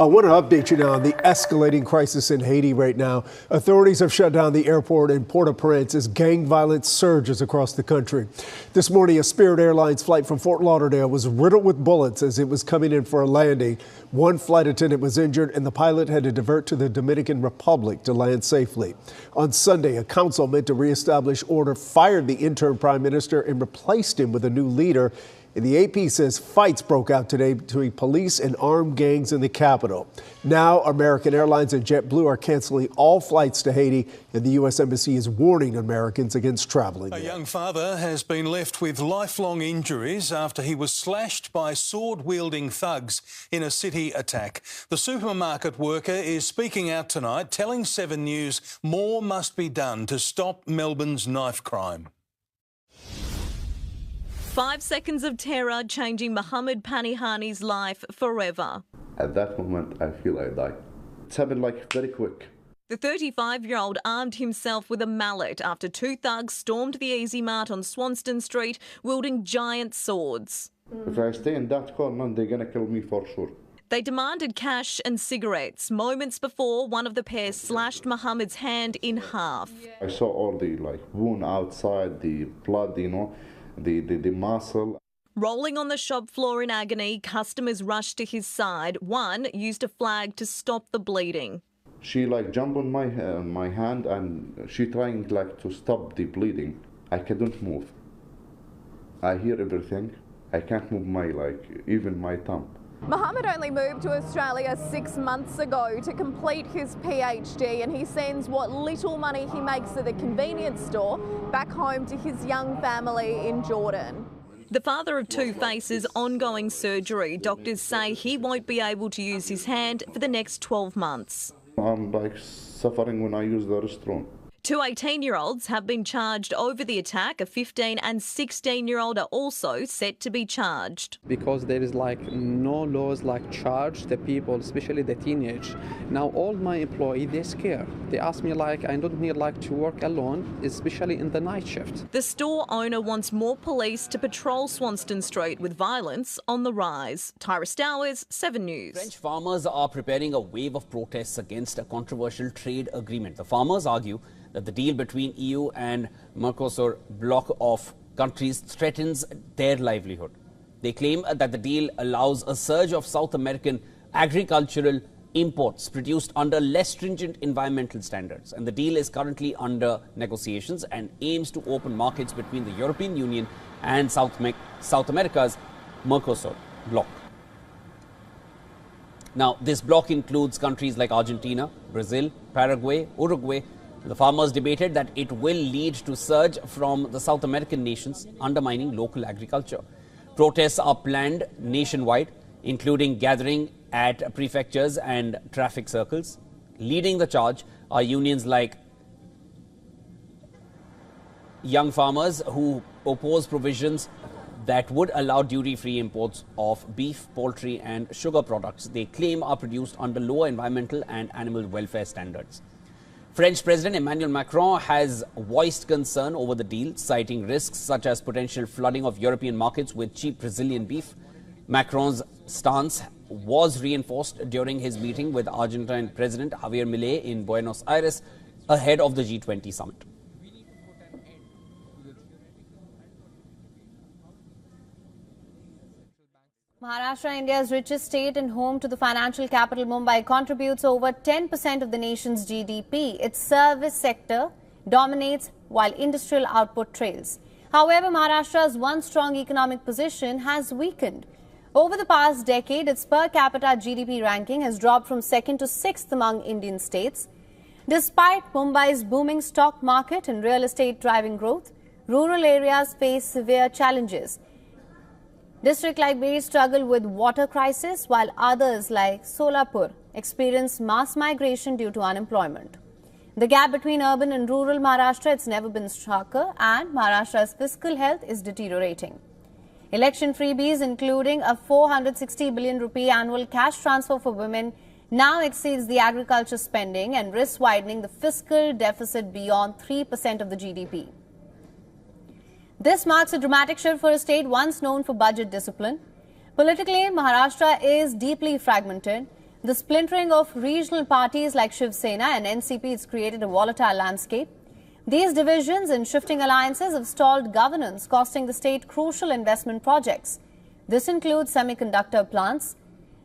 I want to update you now on the escalating crisis in Haiti right now. Authorities have shut down the airport in Port-au-Prince as gang violence surges across the country. This morning, a Spirit Airlines flight from Fort Lauderdale was riddled with bullets as it was coming in for a landing. One flight attendant was injured and the pilot had to divert to the Dominican Republic to land safely. On Sunday, a council meant to reestablish order fired the interim prime minister and replaced him with a new leader. And the AP says fights broke out today between police and armed gangs in the capital. Now, American Airlines and JetBlue are canceling all flights to Haiti, and the U.S. Embassy is warning Americans against traveling. A young father has been left with lifelong injuries after he was slashed by sword-wielding thugs in a city attack. The supermarket worker is speaking out tonight, telling 7 News more must be done to stop Melbourne's knife crime. 5 seconds of terror changing Mohammed Panihani's life forever. At that moment, I feel I died. It's happened like very quick. The 35-year-old armed himself with a mallet after 2 thugs stormed the Easy Mart on Swanston Street wielding giant swords. If I stay in that corner, they're going to kill me for sure. They demanded cash and cigarettes moments before one of the pair slashed Mohammed's hand in half. I saw all the wound outside, the blood, the muscle. Rolling on the shop floor in agony, customers rushed to his side. One used a flag to stop the bleeding. She jumped on my hand and she trying to stop the bleeding. I couldn't move. I hear everything. I can't move even my thumb. Mohammed only moved to Australia 6 months ago to complete his PhD, and he sends what little money he makes at the convenience store back home to his young family in Jordan. The father of 2 faces ongoing surgery. Doctors say he won't be able to use his hand for the next 12 months. I'm suffering when I use the restroom. 2 18-year-olds have been charged over the attack. A 15 and 16-year-old are also set to be charged. Because there is no laws charge the people, especially the teenage. Now all my employees, they're scared. They ask me I don't need to work alone, especially in the night shift. The store owner wants more police to patrol Swanston Street with violence on the rise. Tyra Stowers, 7 News. French farmers are preparing a wave of protests against a controversial trade agreement. The farmers argue that the deal between EU and Mercosur bloc of countries threatens their livelihood. They claim that the deal allows a surge of South American agricultural imports produced under less stringent environmental standards. And the deal is currently under negotiations and aims to open markets between the European Union and South America's Mercosur bloc. Now, this bloc includes countries like Argentina, Brazil, Paraguay, Uruguay. The farmers debated that it will lead to surge from the South American nations, undermining local agriculture. Protests are planned nationwide, including gathering at prefectures and traffic circles. Leading the charge are unions like Young Farmers, who oppose provisions that would allow duty-free imports of beef, poultry and sugar products they claim are produced under lower environmental and animal welfare standards. French President Emmanuel Macron has voiced concern over the deal, citing risks such as potential flooding of European markets with cheap Brazilian beef. Macron's stance was reinforced during his meeting with Argentine President Javier Milei in Buenos Aires ahead of the G20 summit. Maharashtra, India's richest state and home to the financial capital Mumbai, contributes over 10% of the nation's GDP. Its service sector dominates while industrial output trails. However, Maharashtra's once strong economic position has weakened. Over the past decade, its per capita GDP ranking has dropped from 2nd to 6th among Indian states. Despite Mumbai's booming stock market and real estate driving growth, rural areas face severe challenges. Districts like Beed struggle with water crisis, while others like Solapur experience mass migration due to unemployment. The gap between urban and rural Maharashtra has never been starker, and Maharashtra's fiscal health is deteriorating. Election freebies, including a 460 billion rupee annual cash transfer for women, now exceeds the agriculture spending and risks widening the fiscal deficit beyond 3% of the GDP. This marks a dramatic shift for a state once known for budget discipline. Politically, Maharashtra is deeply fragmented. The splintering of regional parties like Shiv Sena and NCP has created a volatile landscape. These divisions and shifting alliances have stalled governance, costing the state crucial investment projects. This includes semiconductor plants,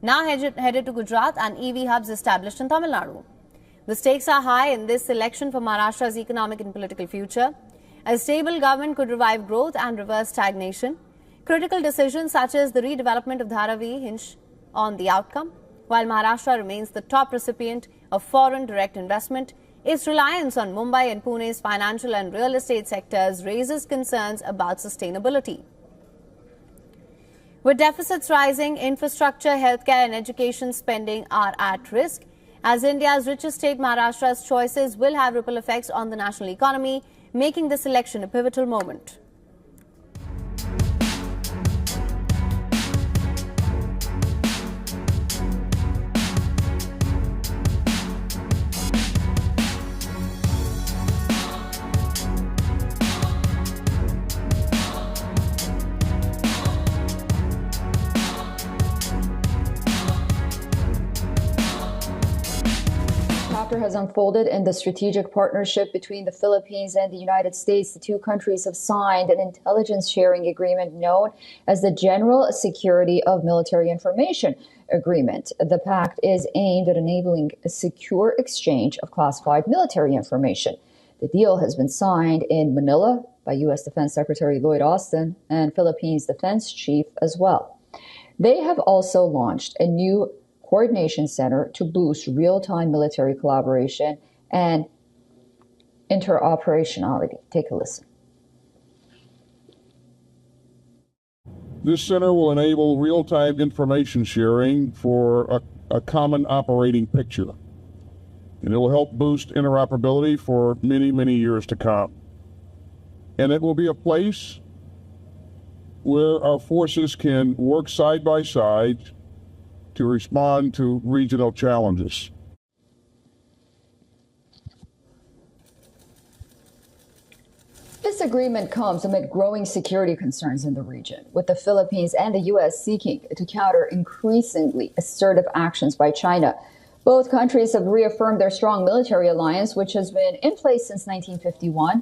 now headed to Gujarat, and EV hubs established in Tamil Nadu. The stakes are high in this election for Maharashtra's economic and political future. A stable government could revive growth and reverse stagnation. Critical decisions such as the redevelopment of Dharavi hinge on the outcome. While Maharashtra remains the top recipient of foreign direct investment, its reliance on Mumbai and Pune's financial and real estate sectors raises concerns about sustainability. With deficits rising, infrastructure, healthcare and education spending are at risk. As India's richest state, Maharashtra's choices will have ripple effects on the national economy, making this election a pivotal moment. Has unfolded in the strategic partnership between the Philippines and the United States. The two countries have signed an intelligence sharing agreement known as the General Security of Military Information Agreement. The pact is aimed at enabling a secure exchange of classified military information. The deal has been signed in Manila by U.S. Defense Secretary Lloyd Austin and Philippines Defense Chief as well. They have also launched a new coordination center to boost real-time military collaboration and interoperationality. Take a listen. This center will enable real-time information sharing for a common operating picture. And it will help boost interoperability for many, many years to come. And it will be a place where our forces can work side by side to respond to regional challenges. This agreement comes amid growing security concerns in the region, with the Philippines and the U.S. seeking to counter increasingly assertive actions by China. Both countries have reaffirmed their strong military alliance, which has been in place since 1951.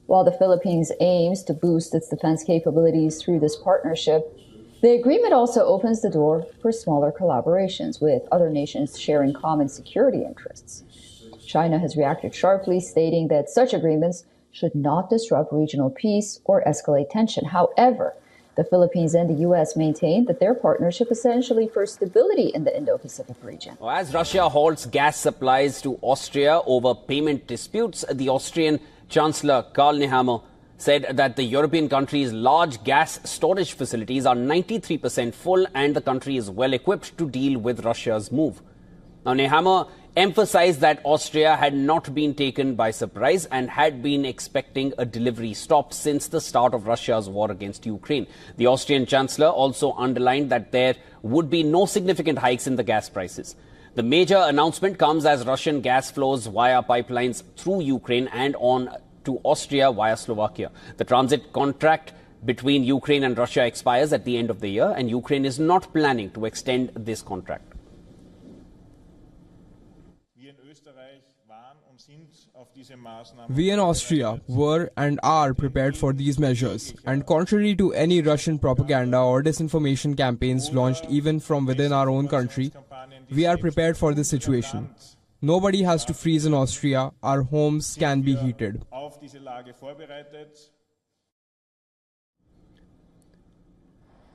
While the Philippines aims to boost its defense capabilities through this partnership, the agreement also opens the door for smaller collaborations with other nations sharing common security interests. China has reacted sharply, stating that such agreements should not disrupt regional peace or escalate tension. However, the Philippines and the U.S. maintain that their partnership is essentially for stability in the Indo-Pacific region. As Russia halts gas supplies to Austria over payment disputes, the Austrian Chancellor Karl Nehammer said that the European country's large gas storage facilities are 93% full and the country is well equipped to deal with Russia's move. Now, Nehammer emphasized that Austria had not been taken by surprise and had been expecting a delivery stop since the start of Russia's war against Ukraine. The Austrian Chancellor also underlined that there would be no significant hikes in the gas prices. The major announcement comes as Russian gas flows via pipelines through Ukraine and on to Austria via Slovakia. The transit contract between Ukraine and Russia expires at the end of the year, and Ukraine is not planning to extend this contract. We in Austria were and are prepared for these measures, and contrary to any Russian propaganda or disinformation campaigns launched even from within our own country, we are prepared for this situation. Nobody has to freeze in Austria. Our homes can be heated.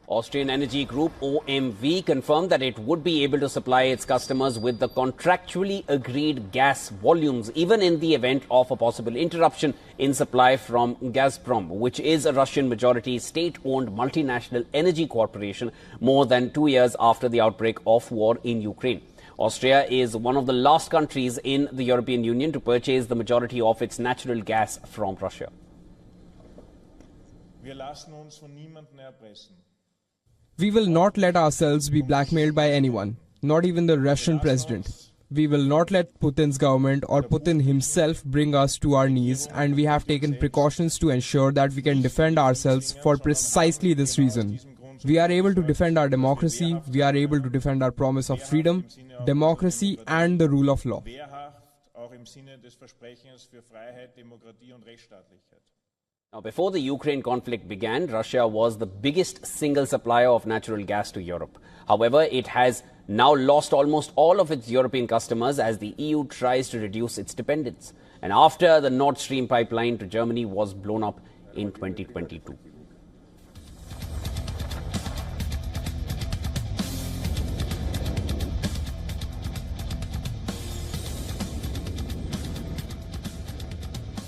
Austrian Energy Group OMV confirmed that it would be able to supply its customers with the contractually agreed gas volumes, even in the event of a possible interruption in supply from Gazprom, which is a Russian-majority state-owned multinational energy corporation more than 2 years after the outbreak of war in Ukraine. Austria is one of the last countries in the European Union to purchase the majority of its natural gas from Russia. We will not let ourselves be blackmailed by anyone, not even the Russian president. We will not let Putin's government or Putin himself bring us to our knees, and we have taken precautions to ensure that we can defend ourselves for precisely this reason. We are able to defend our democracy, we are able to defend our promise of freedom, democracy and the rule of law. Now, before the Ukraine conflict began, Russia was the biggest single supplier of natural gas to Europe. However, it has now lost almost all of its European customers as the EU tries to reduce its dependence. And after the Nord Stream pipeline to Germany was blown up in 2022.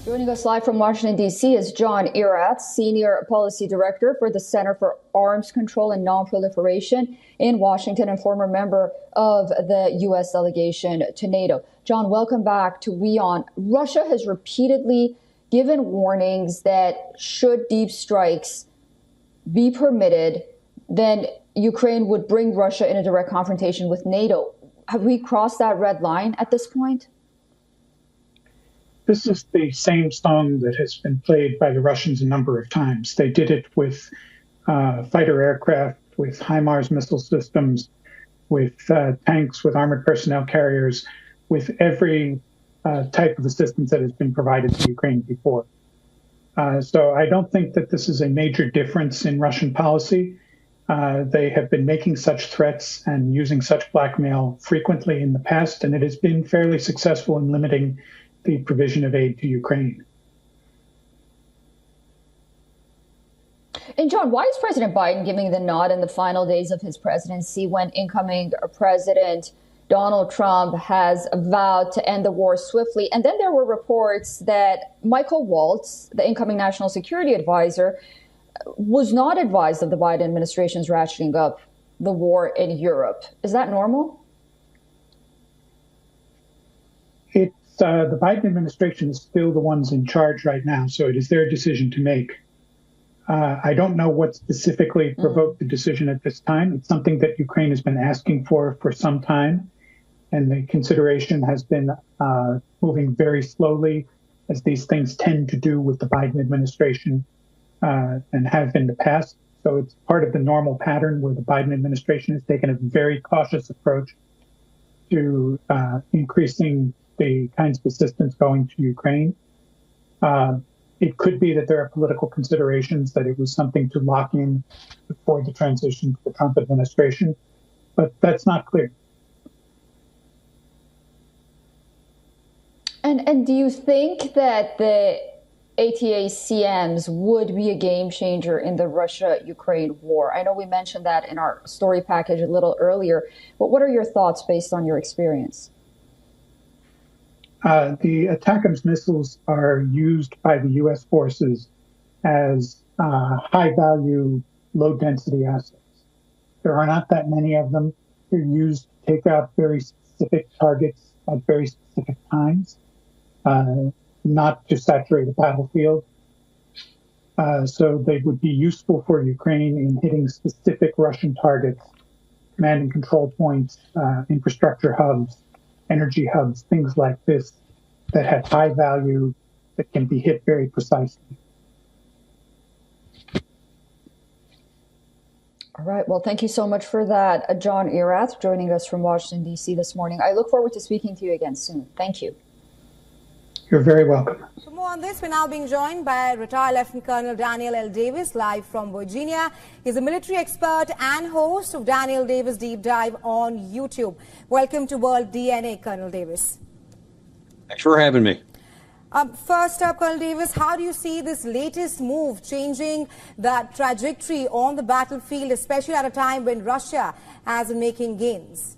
Joining us live from Washington, D.C. is John Erath, Senior Policy Director for the Center for Arms Control and Non-Proliferation in Washington and former member of the U.S. delegation to NATO. John, welcome back to WION. Russia has repeatedly given warnings that should deep strikes be permitted, then Ukraine would bring Russia in a direct confrontation with NATO. Have we crossed that red line at this point? This is the same song that has been played by the Russians a number of times. They did it with fighter aircraft, with HIMARS missile systems, with tanks, with armored personnel carriers, with every type of assistance that has been provided to Ukraine before. So I don't think that this is a major difference in Russian policy. They have been making such threats and using such blackmail frequently in the past, and it has been fairly successful in limiting the provision of aid to Ukraine. And John, why is President Biden giving the nod in the final days of his presidency when incoming President Donald Trump has vowed to end the war swiftly? And then there were reports that Michael Waltz, the incoming national security advisor, was not advised of the Biden administration's ratcheting up the war in Europe. Is that normal? The Biden administration is still the ones in charge right now, so it is their decision to make. I don't know what specifically provoked the decision at this time. It's something that Ukraine has been asking for some time, and the consideration has been moving very slowly, as these things tend to do with the Biden administration and have in the past. So it's part of the normal pattern where the Biden administration has taken a very cautious approach to increasing the kinds of assistance going to Ukraine. It could be that there are political considerations, that it was something to lock in before the transition to the Trump administration, but that's not clear. And do you think that the ATACMs would be a game changer in the Russia-Ukraine war? I know we mentioned that in our story package a little earlier, but what are your thoughts based on your experience? The ATACMS missiles are used by the U.S. forces as high-value, low-density assets. There are not that many of them. They're used to take out very specific targets at very specific times, not to saturate a battlefield. So they would be useful for Ukraine in hitting specific Russian targets, command and control points, infrastructure hubs, energy hubs, things like this that have high value that can be hit very precisely. All right. Well, thank you so much for that, John Erath, joining us from Washington, D.C. this morning. I look forward to speaking to you again soon. Thank you. You're very welcome. For more on this, we're now being joined by retired Lieutenant Colonel Daniel L. Davis, live from Virginia. He's a military expert and host of Daniel Davis Deep Dive on YouTube. Welcome to World DNA, Colonel Davis. Thanks for having me. First up, Colonel Davis, how do you see this latest move changing the trajectory on the battlefield, especially at a time when Russia has been making gains?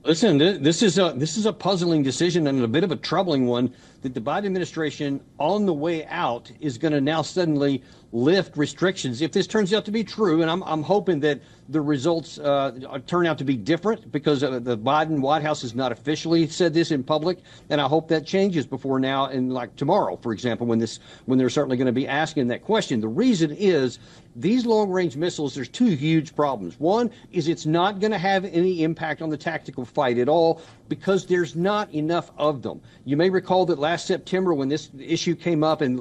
Listen, this is a puzzling decision and a bit of a troubling one, that the Biden administration on the way out is going to now suddenly lift restrictions. If this turns out to be true, and I'm hoping that the results turn out to be different, because the Biden White House has not officially said this in public, and I hope that changes before now and like tomorrow, for example, when they're certainly going to be asking that question. The reason is these long-range missiles, there's two huge problems. One is it's not going to have any impact on the tactical fight at all because there's not enough of them. You may recall that last September when this issue came up and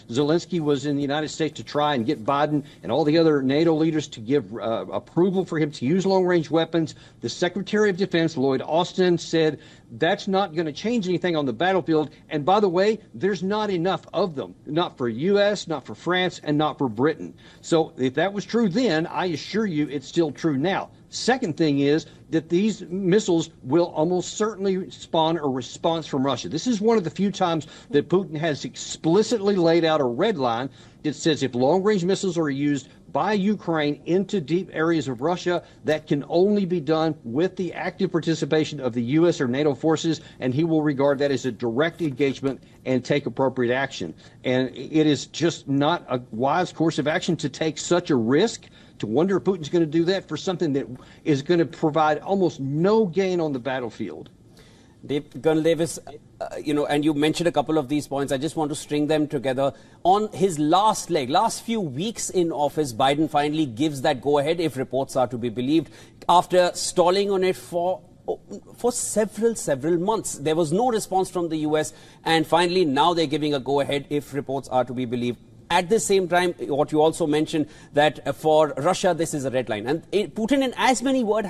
Zelensky was in the United States to try and get Biden and all the other NATO leaders to give approval for him to use long-range weapons. The Secretary of Defense, Lloyd Austin, said that's not going to change anything on the battlefield. And by the way, there's not enough of them, not for U.S., not for France, and not for Britain. So if that was true then, I assure you it's still true now. Second thing is that these missiles will almost certainly spawn a response from Russia. This is one of the few times that Putin has explicitly laid out a red line that says if long-range missiles are used by Ukraine into deep areas of Russia, that can only be done with the active participation of the U.S. or NATO forces, and he will regard that as a direct engagement and take appropriate action. And it is just not a wise course of action to take such a risk, to wonder if Putin's going to do that for something that is going to provide almost no gain on the battlefield. Colonel Davis, and you mentioned a couple of these points. I just want to string them together. On his last few weeks in office, Biden finally gives that go-ahead, if reports are to be believed, after stalling on it for several months. There was no response from the U.S., and finally now they're giving a go-ahead, if reports are to be believed. At the same time, what you also mentioned, that for Russia, this is a red line. And Putin, in as many words,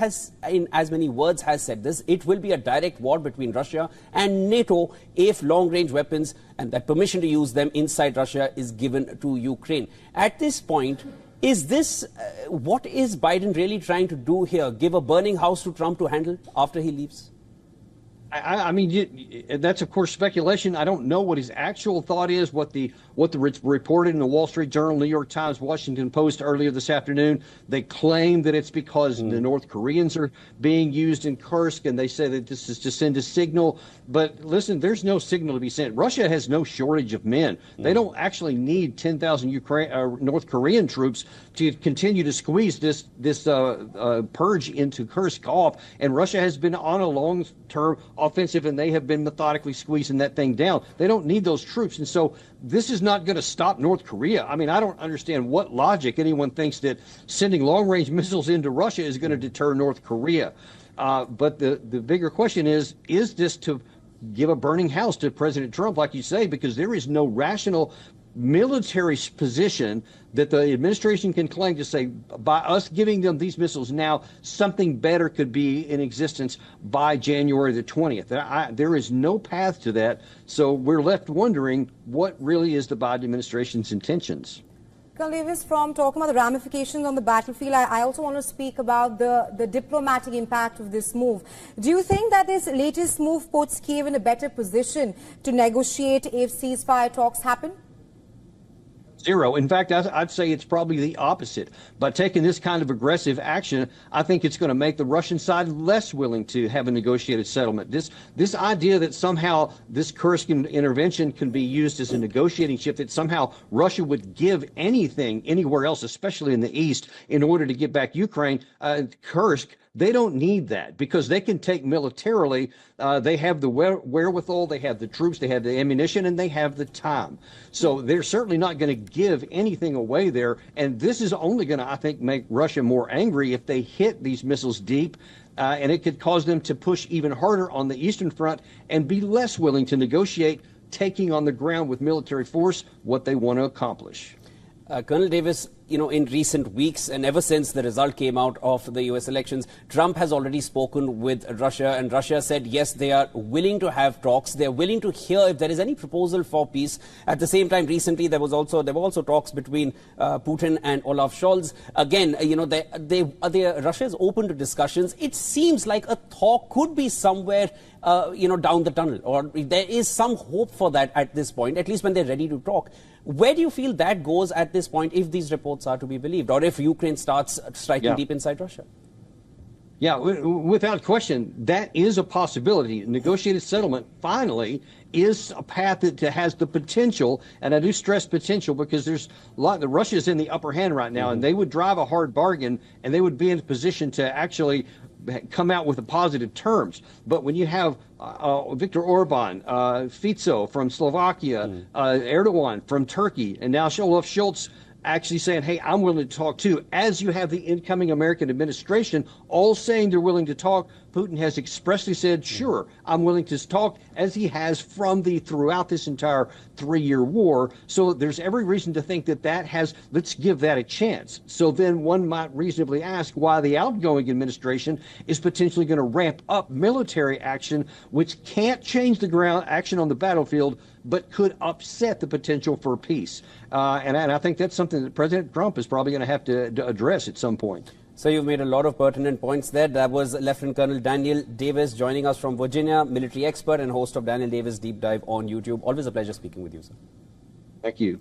has said this: it will be a direct war between Russia and NATO if long-range weapons and that permission to use them inside Russia is given to Ukraine. At this point, is this what is Biden really trying to do here? Give a burning house to Trump to handle after he leaves? I mean, that's, of course, speculation. I don't know what his actual thought is, what the reported in the Wall Street Journal, New York Times, Washington Post earlier this afternoon. They claim that it's because the North Koreans are being used in Kursk, and they say that this is to send a signal. But listen, there's no signal to be sent. Russia has no shortage of men. They don't actually need 10,000 North Korean troops to continue to squeeze this purge into Kursk off. And Russia has been on a long-term offensive, and they have been methodically squeezing that thing down. They don't need those troops. And so this is not going to stop North Korea. I mean, I don't understand what logic anyone thinks that sending long-range missiles into Russia is going to deter North Korea. But the bigger question is this to give a burning house to President Trump, like you say, because there is no rational military position that the administration can claim to say, by us giving them these missiles now, something better could be in existence by January the 20th. There is no path to that. So we're left wondering what really is the Biden administration's intentions. Colonel Davis, from talking about the ramifications on the battlefield, I also want to speak about the diplomatic impact of this move. Do you think that this latest move puts Kiev in a better position to negotiate if ceasefire talks happen? Zero. In fact, I'd say it's probably the opposite. By taking this kind of aggressive action, I think it's going to make the Russian side less willing to have a negotiated settlement. This idea that somehow this Kursk intervention can be used as a negotiating chip, that somehow Russia would give anything anywhere else, especially in the east, in order to get back Ukraine, Kursk, they don't need that because they can take militarily. They have the wherewithal, they have the troops, they have the ammunition, and they have the time. So they're certainly not going to give anything away there. And this is only going to, I think, make Russia more angry if they hit these missiles deep. And it could cause them to push even harder on the Eastern Front and be less willing to negotiate, taking on the ground with military force what they want to accomplish. Colonel Davis, in recent weeks and ever since the result came out of the U.S. elections, Trump has already spoken with Russia, and Russia said, yes, they are willing to have talks. They're willing to hear if there is any proposal for peace. At the same time, recently, there were also talks between Putin and Olaf Scholz. Again, Russia is open to discussions. It seems like a talk could be somewhere down the tunnel, or there is some hope for that at this point, at least when they're ready to talk. Where do you feel that goes at this point if these reports are to be believed, or if Ukraine starts striking deep inside Russia? Yeah, without question, that is a possibility. Negotiated settlement, finally, is a path that has the potential, and I do stress potential because there's a lot. Russia's in the upper hand right now, and they would drive a hard bargain, and they would be in a position to actually come out with positive terms. But when you have Viktor Orban, Fico from Slovakia, Erdogan from Turkey, and now Olaf Scholz actually saying, hey, I'm willing to talk too, as you have the incoming American administration all saying they're willing to talk, Putin has expressly said, sure, I'm willing to talk, as he has throughout this entire 3-year war. So there's every reason to think that let's give that a chance. So then one might reasonably ask why the outgoing administration is potentially going to ramp up military action, which can't change the ground action on the battlefield, but could upset the potential for peace. And I think that's something that President Trump is probably going to have to address at some point. So you've made a lot of pertinent points there. That was Lieutenant Colonel Daniel Davis joining us from Virginia, military expert and host of Daniel Davis Deep Dive on YouTube. Always a pleasure speaking with you, sir. Thank you.